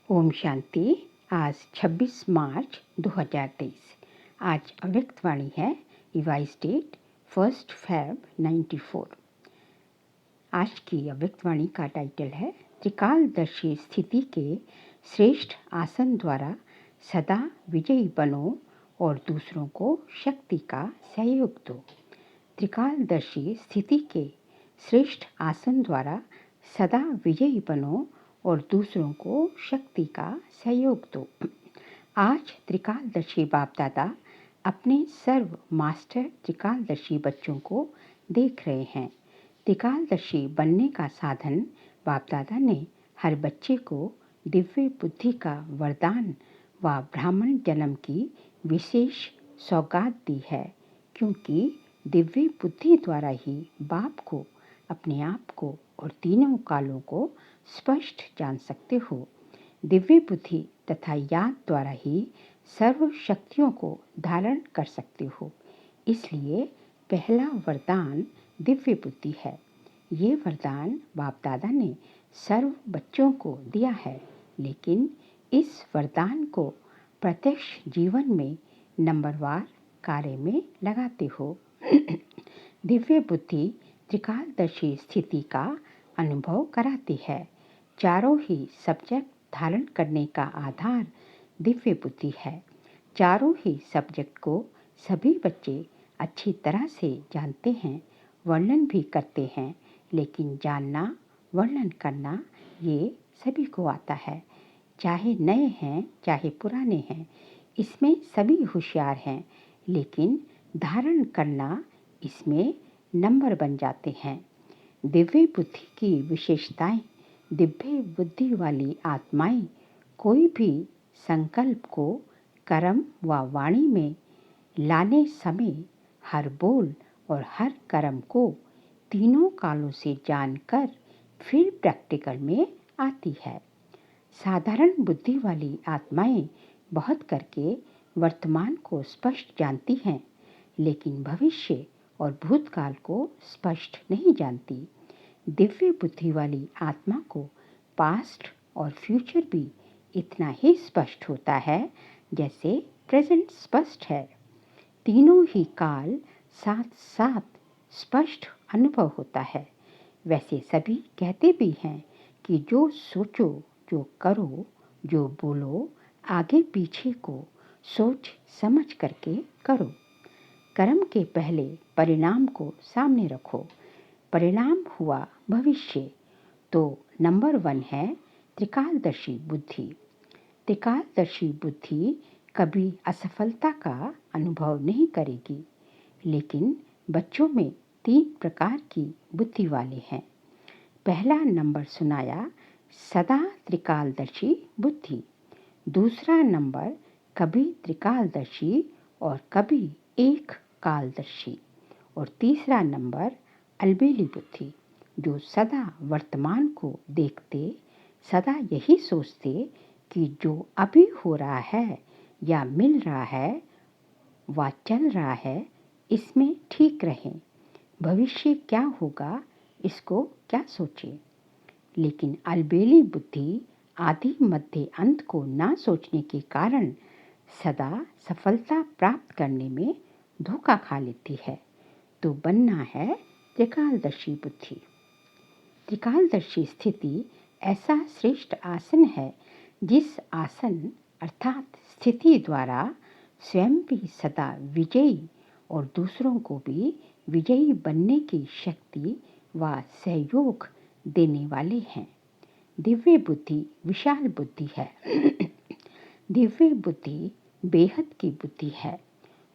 ओम शांति। आज 26 मार्च 2023। आज अव्यक्त वाणी है। Revise date 1 Feb 94। आज की अव्यक्त वाणी का टाइटल है त्रिकालदर्शी स्थिति के श्रेष्ठ आसन द्वारा सदा विजयी बनो और दूसरों को शक्ति का सहयोग दो। त्रिकालदर्शी स्थिति के श्रेष्ठ आसन द्वारा सदा विजयी बनो और दूसरों को शक्ति का सहयोग दो। आज त्रिकालदर्शी बाप दादा अपने सर्व मास्टर त्रिकालदर्शी बच्चों को देख रहे हैं। त्रिकालदर्शी बनने का साधन बाप दादा ने हर बच्चे को दिव्य बुद्धि का वरदान व ब्राह्मण जन्म की विशेष सौगात दी है, क्योंकि दिव्य बुद्धि द्वारा ही बाप को, अपने आप को और तीनों कालों को स्पष्ट जान सकते हो। दिव्य बुद्धि तथा याद द्वारा ही सर्व शक्तियों को धारण कर सकते हो। इसलिए पहला वरदान दिव्य बुद्धि है। ये वरदान बाप दादा ने सर्व बच्चों को दिया है, लेकिन इस वरदान को प्रत्यक्ष जीवन में नंबरवार कार्य में लगाते हो। दिव्य बुद्धि त्रिकालदर्शी स्थिति का अनुभव कराती है। चारों ही सब्जेक्ट धारण करने का आधार दिव्य बुद्धि है। चारों ही सब्जेक्ट को सभी बच्चे अच्छी तरह से जानते हैं, वर्णन भी करते हैं, लेकिन जानना, वर्णन करना ये सभी को आता है। चाहे नए हैं चाहे पुराने हैं, इसमें सभी होशियार हैं, लेकिन धारण करना इसमें नंबर बन जाते हैं। दिव्य बुद्धि की विशेषताएं। दिव्य बुद्धि वाली आत्माएं कोई भी संकल्प को कर्म व वाणी में लाने समय हर बोल और हर कर्म को तीनों कालों से जानकर फिर प्रैक्टिकल में आती है। साधारण बुद्धि वाली आत्माएं बहुत करके वर्तमान को स्पष्ट जानती हैं, लेकिन भविष्य और भूतकाल को स्पष्ट नहीं जानती। दिव्य बुद्धि वाली आत्मा को पास्ट और फ्यूचर भी इतना ही स्पष्ट होता है जैसे प्रेजेंट स्पष्ट है। तीनों ही काल साथ साथ स्पष्ट अनुभव होता है। वैसे सभी कहते भी हैं कि जो सोचो, जो करो, जो बोलो, आगे पीछे को सोच समझ करके करो। कर्म के पहले परिणाम को सामने रखो। परिणाम हुआ भविष्य। तो नंबर 1 है त्रिकालदर्शी बुद्धि। त्रिकालदर्शी बुद्धि कभी असफलता का अनुभव नहीं करेगी, लेकिन बच्चों में 3 प्रकार की बुद्धि वाले हैं। पहला नंबर सुनाया सदा त्रिकालदर्शी बुद्धि। दूसरा नंबर कभी त्रिकालदर्शी और कभी एक कालदर्शी। और तीसरा नंबर अलबेली बुद्धि, जो सदा वर्तमान को देखते, सदा यही सोचते कि जो अभी हो रहा है या मिल रहा है व चल रहा है, इसमें ठीक रहें। भविष्य क्या होगा इसको क्या सोचें। लेकिन अलबेली बुद्धि आदि मध्य अंत को ना सोचने के कारण सदा सफलता प्राप्त करने में धोखा खा लेती है। तो बनना है त्रिकालदर्शी बुद्धि। त्रिकालदर्शी स्थिति ऐसा श्रेष्ठ आसन है जिस आसन अर्थात स्थिति द्वारा स्वयं भी सदा विजयी और दूसरों को भी विजयी बनने की शक्ति व सहयोग देने वाले हैं। दिव्य बुद्धि विशाल बुद्धि है। दिव्य बुद्धि बेहद की बुद्धि है।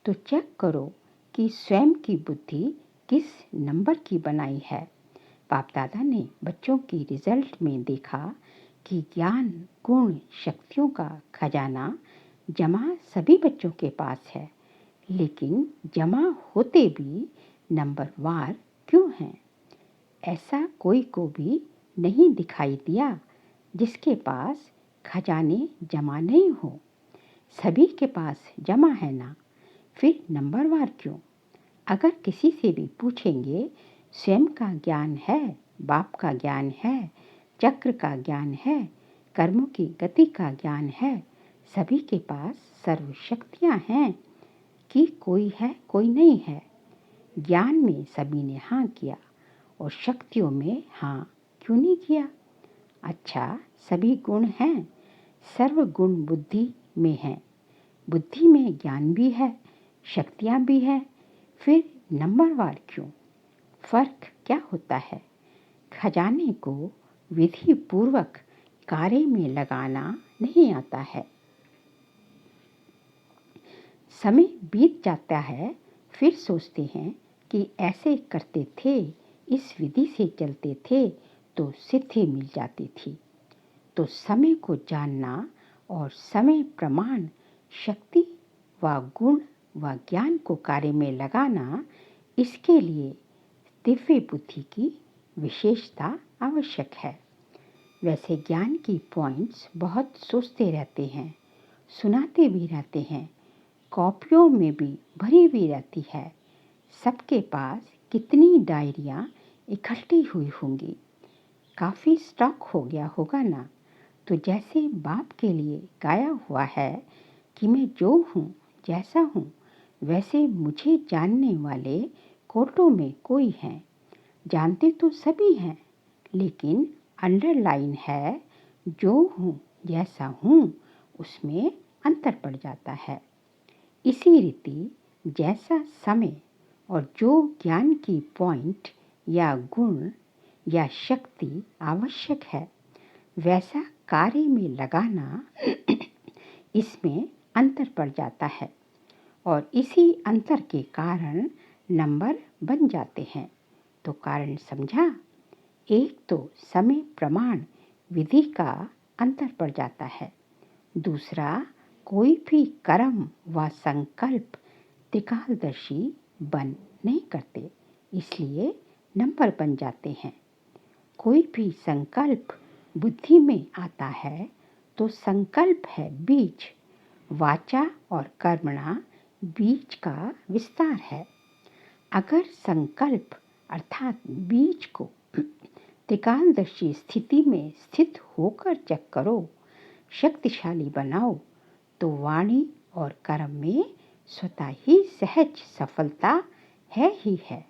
तो चेक करो कि स्वयं की बुद्धि किस नंबर की बनाई है। बाप दादा ने बच्चों की रिजल्ट में देखा कि ज्ञान, गुण, शक्तियों का खजाना जमा सभी बच्चों के पास है, लेकिन जमा होते भी नंबर वार क्यों हैं? ऐसा कोई को भी नहीं दिखाई दिया जिसके पास खजाने जमा नहीं हो। सभी के पास जमा है ना, फिर नंबरवार क्यों? अगर किसी से भी पूछेंगे स्वयं का ज्ञान है, बाप का ज्ञान है, चक्र का ज्ञान है, कर्मों की गति का ज्ञान है। सभी के पास सर्व शक्तियाँ हैं कि कोई है कोई नहीं है। ज्ञान में सभी ने हाँ किया और शक्तियों में हाँ क्यों नहीं किया। अच्छा, सभी गुण हैं, सर्व गुण बुद्धि में हैं। बुद्धि में ज्ञान भी है, शक्तियाँ भी है, फिर नंबरवार क्यों? फर्क क्या होता है? खजाने को विधि पूर्वक कार्य में लगाना नहीं आता है। समय बीत जाता है, फिर सोचते हैं कि ऐसे करते थे, इस विधि से चलते थे तो सिद्धि मिल जाती थी। तो समय को जानना और समय प्रमाण शक्ति व गुण व ज्ञान को कार्य में लगाना, इसके लिए दिव्य बुद्धि की विशेषता आवश्यक है। वैसे ज्ञान की पॉइंट्स बहुत सोचते रहते हैं, सुनाते भी रहते हैं, कॉपियों में भी भरी हुई रहती है। सबके पास कितनी डायरियाँ इकट्ठी हुई होंगी, काफ़ी स्टॉक हो गया होगा ना। तो जैसे बाप के लिए गाया हुआ है कि मैं जो हूँ जैसा हूँ वैसे मुझे जानने वाले कोटों में कोई है। जानते तो सभी हैं, लेकिन अंडरलाइन है जो हूँ जैसा हूँ उसमें अंतर पड़ जाता है। इसी रीति जैसा समय और जो ज्ञान की पॉइंट या गुण या शक्ति आवश्यक है, वैसा कार्य में लगाना इसमें अंतर पड़ जाता है और इसी अंतर के कारण नंबर बन जाते हैं। तो कारण समझा? एक तो समय प्रमाण विधि का अंतर पड़ जाता है। दूसरा, कोई भी कर्म व संकल्प त्रिकालदर्शी बन नहीं करते, इसलिए नंबर बन जाते हैं। कोई भी संकल्प बुद्धि में आता है तो संकल्प है बीज, वाचा और कर्मणा बीज का विस्तार है। अगर संकल्प अर्थात बीज को त्रिकालदर्शी स्थिति में स्थित होकर चेक करो, शक्तिशाली बनाओ, तो वाणी और कर्म में स्वतः ही सहज सफलता है ही है।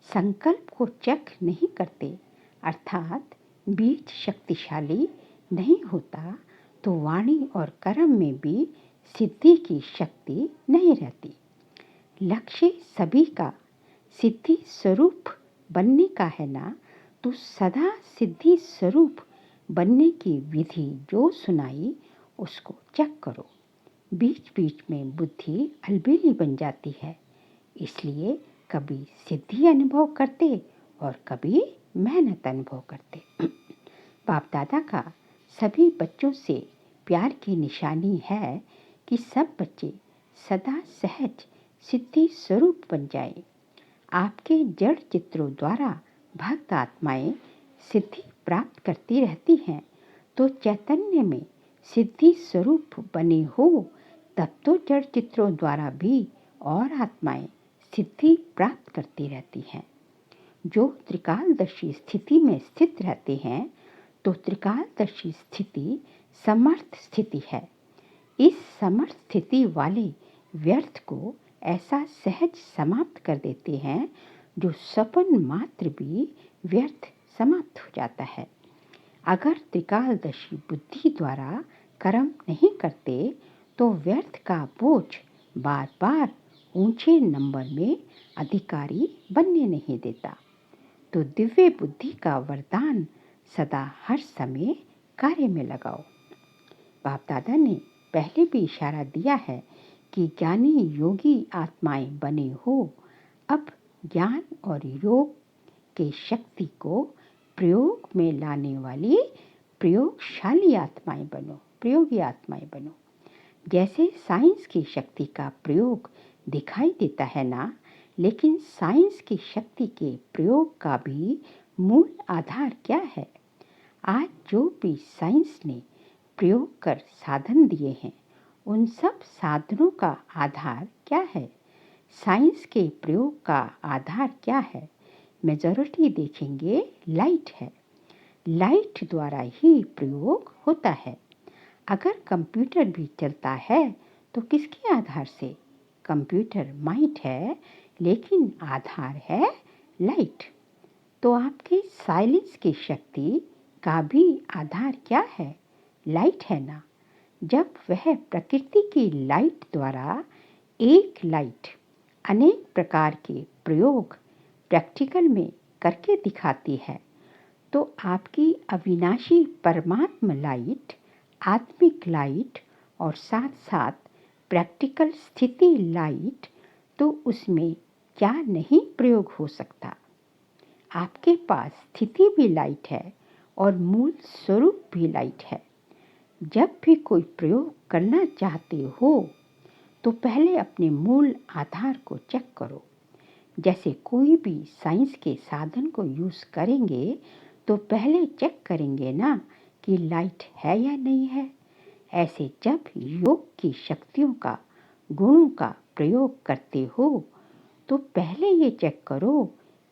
संकल्प को चेक नहीं करते अर्थात बीज शक्तिशाली नहीं होता तो वाणी और कर्म में भी सिद्धि की शक्ति नहीं रहती। लक्ष्य सभी का सिद्धि स्वरूप बनने का है ना, तो सदा सिद्धि स्वरूप बनने की विधि जो सुनाई उसको चेक करो। बीच बीच में बुद्धि अलबेली बन जाती है, इसलिए कभी सिद्धि अनुभव करते और कभी मेहनत अनुभव करते। बाप दादा का सभी बच्चों से प्यार की निशानी है कि सब बच्चे सदा सहज सिद्धि स्वरूप बन जाए। आपके जड़ चित्रों द्वारा भक्त आत्माएं सिद्धि प्राप्त करती रहती हैं, तो चैतन्य में सिद्धि स्वरूप बने हो तब तो जड़ चित्रों द्वारा भी और आत्माएं सिद्धि प्राप्त करती रहती हैं। जो त्रिकालदर्शी स्थिति में स्थित रहते हैं, तो त्रिकालदर्शी स्थिति समर्थ स्थिति है। इस समर्थ स्थिति वाले व्यर्थ को ऐसा सहज समाप्त कर देते हैं जो सपन मात्र भी व्यर्थ समाप्त हो जाता है। अगर त्रिकालदर्शी बुद्धि द्वारा कर्म नहीं करते तो व्यर्थ का बोझ बार बार ऊंचे नंबर में अधिकारी बनने नहीं देता। तो दिव्य बुद्धि का वरदान सदा हर समय कार्य में लगाओ। बाप दादा ने पहले भी इशारा दिया है कि ज्ञानी योगी आत्माएं बने हो। अब ज्ञान और योग के शक्ति को प्रयोग में लाने वाली प्रयोगशाली आत्माएं बनो, प्रयोगी आत्माएं बनो। जैसे साइंस की शक्ति का प्रयोग दिखाई देता है ना, लेकिन साइंस की शक्ति के प्रयोग का भी मूल आधार क्या है? आज जो भी साइंस ने प्रयोग कर साधन दिए हैं, उन सब साधनों का आधार क्या है? साइंस के प्रयोग का आधार क्या है? मेजॉरिटी देखेंगे लाइट है, लाइट द्वारा ही प्रयोग होता है। अगर कंप्यूटर भी चलता है तो किसके आधार से? कंप्यूटर माइट है लेकिन आधार है लाइट। तो आपके साइलेंस की शक्ति का भी आधार क्या है? लाइट है ना। जब वह प्रकृति की लाइट द्वारा एक लाइट अनेक प्रकार के प्रयोग प्रैक्टिकल में करके दिखाती है, तो आपकी अविनाशी परमात्मा लाइट, आत्मिक लाइट और साथ साथ प्रैक्टिकल स्थिति लाइट, तो उसमें क्या नहीं प्रयोग हो सकता। आपके पास स्थिति भी लाइट है और मूल स्वरूप भी लाइट है। जब भी कोई प्रयोग करना चाहते हो तो पहले अपने मूल आधार को चेक करो। जैसे कोई भी साइंस के साधन को यूज़ करेंगे तो पहले चेक करेंगे ना कि लाइट है या नहीं है। ऐसे जब योग की शक्तियों का, गुणों का प्रयोग करते हो तो पहले ये चेक करो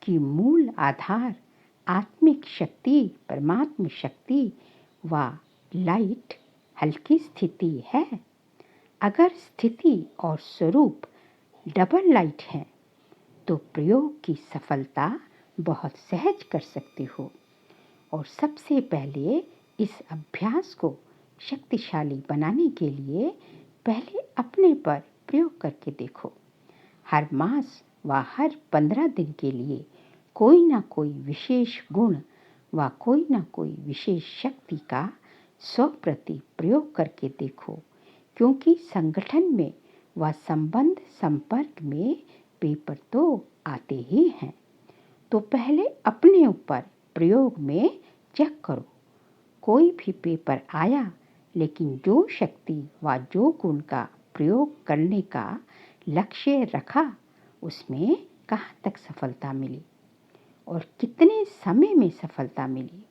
कि मूल आधार, आत्मिक शक्ति, परमात्मा शक्ति व लाइट हल्की स्थिति है। अगर स्थिति और स्वरूप डबल लाइट है तो प्रयोग की सफलता बहुत सहज कर सकते हो। और सबसे पहले इस अभ्यास को शक्तिशाली बनाने के लिए पहले अपने पर प्रयोग करके देखो। हर मास व हर 15 दिन के लिए कोई ना कोई विशेष गुण व कोई ना कोई विशेष शक्ति का 100% प्रयोग करके देखो, क्योंकि संगठन में व संबंध संपर्क में पेपर तो आते ही हैं। तो पहले अपने ऊपर प्रयोग में चेक करो। कोई भी पेपर आया लेकिन जो शक्ति व जो गुण का प्रयोग करने का लक्ष्य रखा, उसमें कहाँ तक सफलता मिली और कितने समय में सफलता मिली।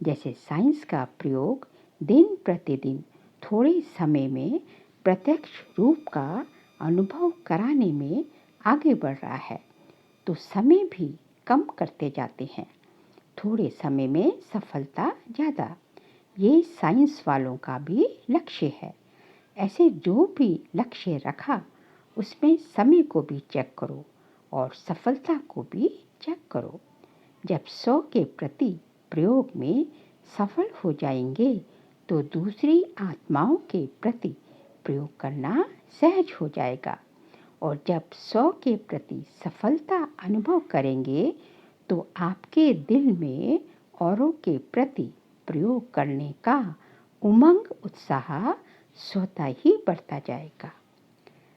जैसे साइंस का प्रयोग दिन प्रतिदिन थोड़े समय में प्रत्यक्ष रूप का अनुभव कराने में आगे बढ़ रहा है, तो समय भी कम करते जाते हैं। थोड़े समय में सफलता ज़्यादा, ये साइंस वालों का भी लक्ष्य है। ऐसे जो भी लक्ष्य रखा उसमें समय को भी चेक करो और सफलता को भी चेक करो। जब 100 के प्रति प्रयोग में सफल हो जाएंगे तो दूसरी आत्माओं के प्रति प्रयोग करना सहज हो जाएगा। और जब 100 के प्रति सफलता अनुभव करेंगे तो आपके दिल में औरों के प्रति प्रयोग करने का उमंग, उत्साह स्वतः ही बढ़ता जाएगा।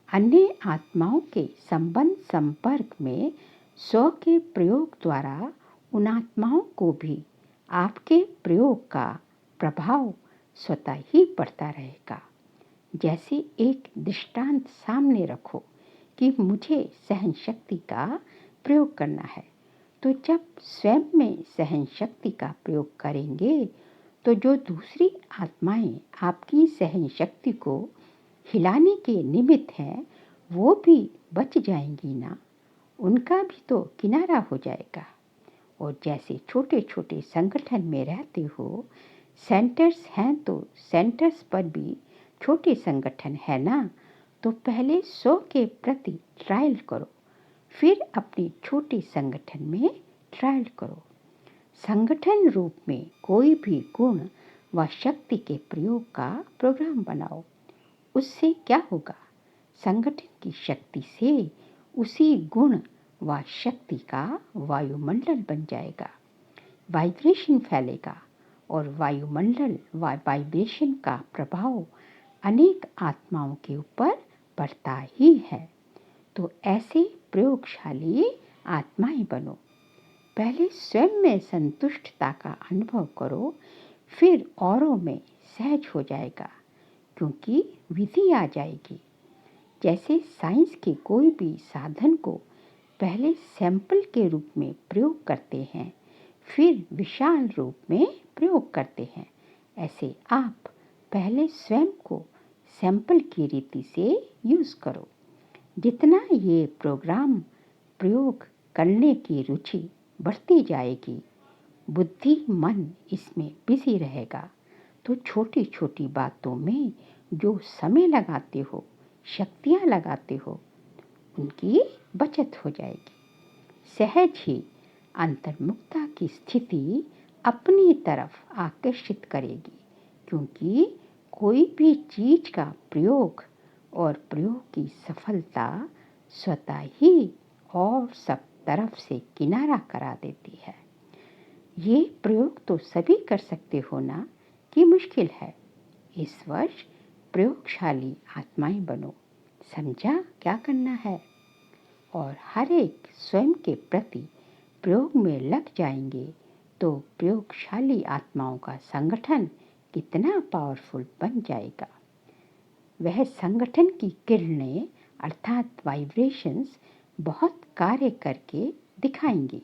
अन्य आत्माओं के संबंध संपर्क में 100 के प्रयोग द्वारा उन आत्माओं को भी आपके प्रयोग का प्रभाव स्वतः ही बढ़ता रहेगा। जैसे एक दृष्टांत सामने रखो कि मुझे सहन शक्ति का प्रयोग करना है, तो जब स्वयं में सहन शक्ति का प्रयोग करेंगे तो जो दूसरी आत्माएं आपकी सहन शक्ति को हिलाने के निमित्त हैं, वो भी बच जाएंगी ना। उनका भी तो किनारा हो जाएगा। और जैसे छोटे छोटे संगठन में रहते हो, सेंटर्स हैं तो सेंटर्स पर भी छोटे संगठन है ना, तो पहले 100 के प्रति ट्रायल करो, फिर अपने छोटे संगठन में ट्रायल करो। संगठन रूप में कोई भी गुण व शक्ति के प्रयोग का प्रोग्राम बनाओ। उससे क्या होगा? संगठन की शक्ति से उसी गुण व शक्ति का वायुमंडल बन जाएगा। वाइब्रेशन फैलेगा और वायुमंडल व वाइब्रेशन का प्रभाव अनेक आत्माओं के ऊपर पड़ता ही है। तो ऐसे प्रयोगशाली आत्माएं बनो। पहले स्वयं में संतुष्टता का अनुभव करो, फिर औरों में सहज हो जाएगा, क्योंकि विधि आ जाएगी। जैसे साइंस के कोई भी साधन को पहले सैंपल के रूप में प्रयोग करते हैं, फिर विशाल रूप में प्रयोग करते हैं, ऐसे आप पहले स्वयं को सैंपल की रीति से यूज़ करो। जितना ये प्रोग्राम प्रयोग करने की रुचि बढ़ती जाएगी, बुद्धि मन इसमें बिजी रहेगा तो छोटी छोटी बातों में जो समय लगाते हो, शक्तियाँ लगाते हो, उनकी बचत हो जाएगी। सहज ही अंतर्मुखता की स्थिति अपनी तरफ आकर्षित करेगी, क्योंकि कोई भी चीज का प्रयोग और प्रयोग की सफलता स्वतः ही और सब तरफ से किनारा करा देती है। ये प्रयोग तो सभी कर सकते हो ना कि मुश्किल है। इस वर्ष प्रयोगशाली आत्माएं बनो। समझा क्या करना है? और हर एक स्वयं के प्रति प्रयोग में लग जाएंगे तो प्रयोगशाली आत्माओं का संगठन कितना पावरफुल बन जाएगा। वह संगठन की किरणें अर्थात वाइब्रेशंस बहुत कार्य करके दिखाएंगी।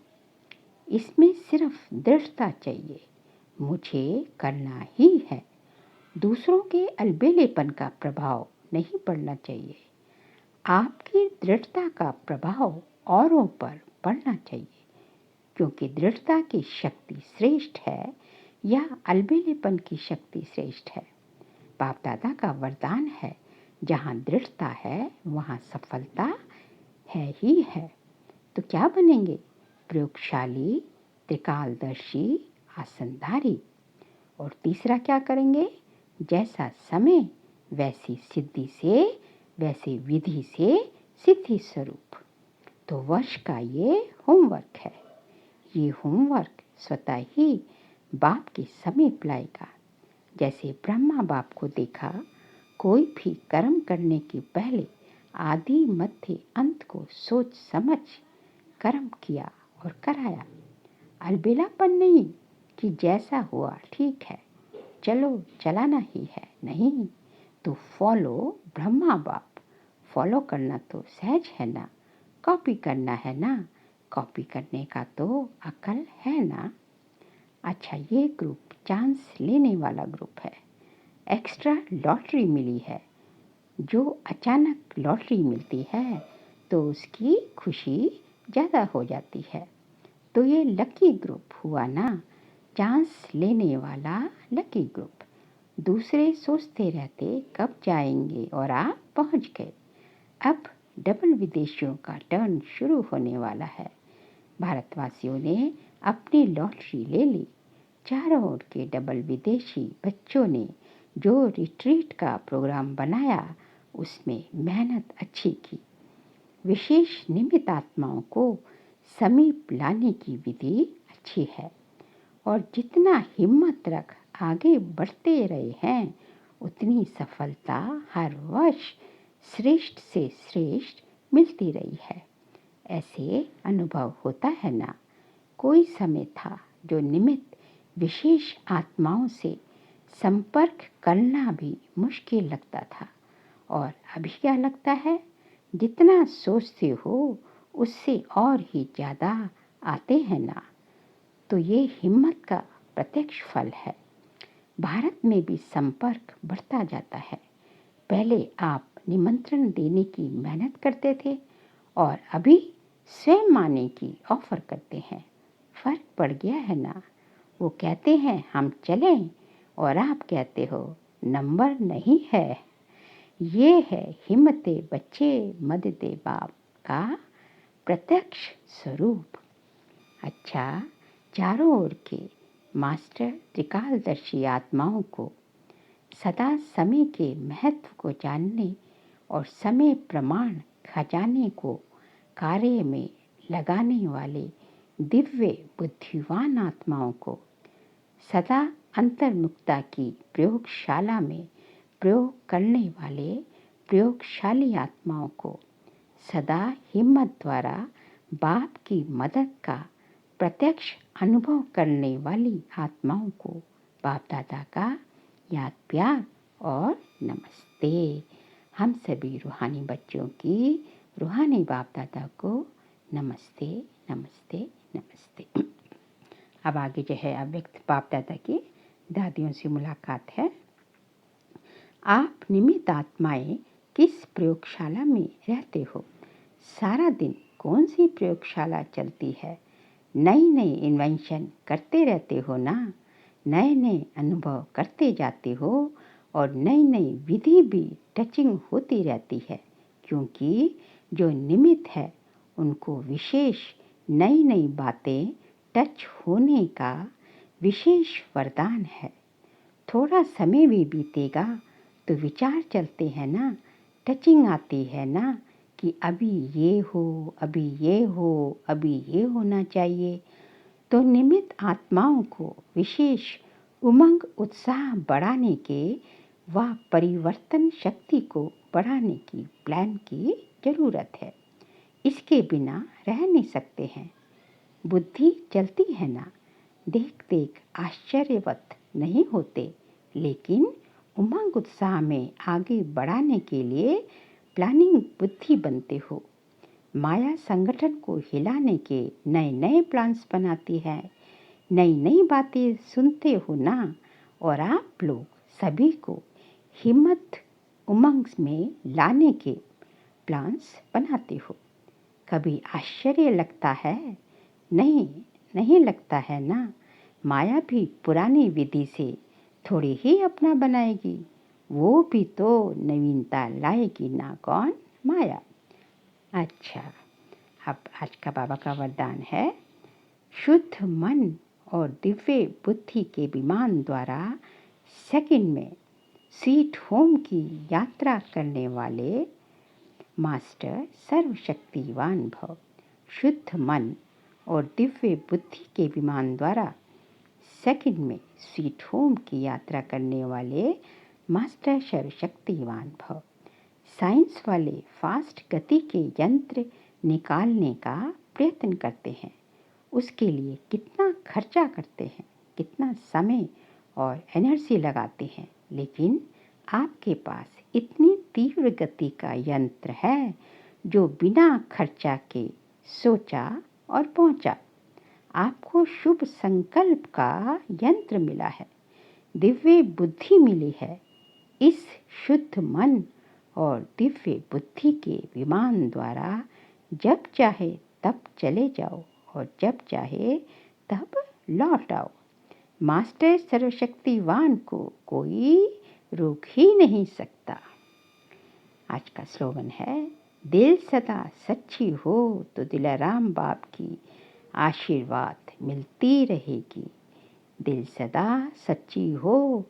इसमें सिर्फ दृढ़ता चाहिए, मुझे करना ही है। दूसरों के अलबेलेपन का प्रभाव नहीं पड़ना चाहिए। आपकी दृढ़ता का प्रभाव औरों पर पड़ना चाहिए, क्योंकि दृढ़ता की शक्ति श्रेष्ठ है या अलबेलेपन की शक्ति श्रेष्ठ है। बाप दादा का वरदान है, जहाँ दृढ़ता है वहाँ सफलता है ही है। तो क्या बनेंगे? प्रयोगशाली, त्रिकालदर्शी, आसनधारी। और तीसरा क्या करेंगे? जैसा समय वैसी सिद्धि से, वैसे विधि से सिद्धि स्वरूप। तो वर्ष का ये होमवर्क है। ये होमवर्क स्वतः ही बाप के समीप लाएगा। जैसे ब्रह्मा बाप को देखा, कोई भी कर्म करने के पहले आदि मध्य अंत को सोच समझ कर्म किया और कराया। अलबेलापन नहीं कि जैसा हुआ ठीक है, चलो चलाना ही है, नहीं। तो फॉलो ब्रह्मा बाप। फॉलो करना तो सहज है ना, कॉपी करना है ना, कॉपी करने का तो अकल है ना। अच्छा, ये ग्रुप चांस लेने वाला ग्रुप है। एक्स्ट्रा लॉटरी मिली है। जो अचानक लॉटरी मिलती है तो उसकी खुशी ज़्यादा हो जाती है। तो ये लकी ग्रुप हुआ ना, चांस लेने वाला लकी ग्रुप। दूसरे सोचते रहते कब जाएंगे और आप पहुंच गए। अब डबल विदेशियों का टर्न शुरू होने वाला है। भारतवासियों ने अपनी लॉटरी ले ली। चारों ओर के डबल विदेशी बच्चों ने जो रिट्रीट का प्रोग्राम बनाया उसमें मेहनत अच्छी की। विशेष निमित्त आत्माओं को समीप लाने की विधि अच्छी है और जितना हिम्मत रख आगे बढ़ते रहे हैं उतनी सफलता हर वर्ष श्रेष्ठ से श्रेष्ठ मिलती रही है। ऐसे अनुभव होता है ना। कोई समय था जो निमित्त विशेष आत्माओं से संपर्क करना भी मुश्किल लगता था, और अभी क्या लगता है? जितना सोचते हो उससे और ही ज़्यादा आते हैं ना। तो ये हिम्मत का प्रत्यक्ष फल है। भारत में भी संपर्क बढ़ता जाता है। पहले आप निमंत्रण देने की मेहनत करते थे और अभी स्वयं आने की ऑफर करते हैं। फर्क पड़ गया है ना। वो कहते हैं हम चलें और आप कहते हो नंबर नहीं है। ये है हिम्मते बच्चे मददे बाप का प्रत्यक्ष स्वरूप। अच्छा, चारों ओर के मास्टर त्रिकालदर्शी आत्माओं को सदा समय के महत्व को जानने और समय प्रमाण खजाने को कार्य में लगाने वाले दिव्य बुद्धिवान आत्माओं को सदा अंतर्मुखता की प्रयोगशाला में प्रयोग करने वाले प्रयोगशाली आत्माओं को सदा हिम्मत द्वारा बाप की मदद का प्रत्यक्ष अनुभव करने वाली आत्माओं को बाप दादा का याद प्यार और नमस्ते। हम सभी रूहानी बच्चों की रूहानी बाप दादा को नमस्ते नमस्ते नमस्ते। अब आगे जो है अव्यक्त बाप दादा की दादियों से मुलाकात है। आप निमित्त आत्माएं किस प्रयोगशाला में रहते हो? सारा दिन कौन सी प्रयोगशाला चलती है? नई नई इन्वेंशन करते रहते हो ना, नए नए अनुभव करते जाते हो और नई नई विधि भी टचिंग होती रहती है, क्योंकि जो निमित्त है उनको विशेष नई नई बातें टच होने का विशेष वरदान है। थोड़ा समय भी बीतेगा तो विचार चलते हैं ना, टचिंग आती है ना कि अभी ये हो, अभी ये हो, अभी ये होना चाहिए। तो निमित्त आत्माओं को विशेष उमंग उत्साह बढ़ाने के व परिवर्तन शक्ति को बढ़ाने की प्लान की जरूरत है। इसके बिना रह नहीं सकते हैं। बुद्धि चलती है ना, देख देख आश्चर्यवत नहीं होते, लेकिन उमंग उत्साह में आगे बढ़ाने के लिए प्लानिंग बुद्धि बनते हो। माया संगठन को हिलाने के नए नए प्लान्स बनाती है, नई नई बातें सुनते हो ना, और आप लोग सभी को हिम्मत उमंग में लाने के प्लान्स बनाते हो। कभी आश्चर्य लगता है? नहीं लगता है ना। माया भी पुरानी विधि से थोड़ी ही अपना बनाएगी, वो भी तो नवीनता लाएगी ना। कौन? माया। अच्छा, अब आज का बाबा का वरदान है, शुद्ध मन और दिव्य बुद्धि के विमान द्वारा सेकंड में स्वीट होम की यात्रा करने वाले मास्टर सर्वशक्तिवान भव। शुद्ध मन और दिव्य बुद्धि के विमान द्वारा सेकंड में स्वीट होम की यात्रा करने वाले मास्टर सर्वशक्तिवान भव। साइंस वाले फास्ट गति के यंत्र निकालने का प्रयत्न करते हैं, उसके लिए कितना खर्चा करते हैं, कितना समय और एनर्जी लगाते हैं, लेकिन आपके पास इतनी तीव्र गति का यंत्र है जो बिना खर्चा के सोचा और पहुंचा। आपको शुभ संकल्प का यंत्र मिला है, दिव्य बुद्धि मिली है। इस शुद्ध मन और दिव्य बुद्धि के विमान द्वारा जब चाहे तब चले जाओ और जब चाहे तब लौट आओ। मास्टर सर्वशक्तिवान को कोई रोक ही नहीं सकता। आज का स्लोगन है, दिल सदा सच्ची हो तो दिलाराम बाप की आशीर्वाद मिलती रहेगी। दिल सदा सच्ची हो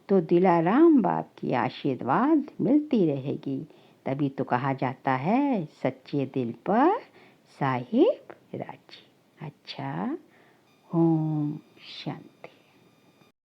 तो दिलाराम बाप की आशीर्वाद मिलती रहेगी। तभी तो कहा जाता है, सच्चे दिल पर साहिब राजी। अच्छा, ओम शांति।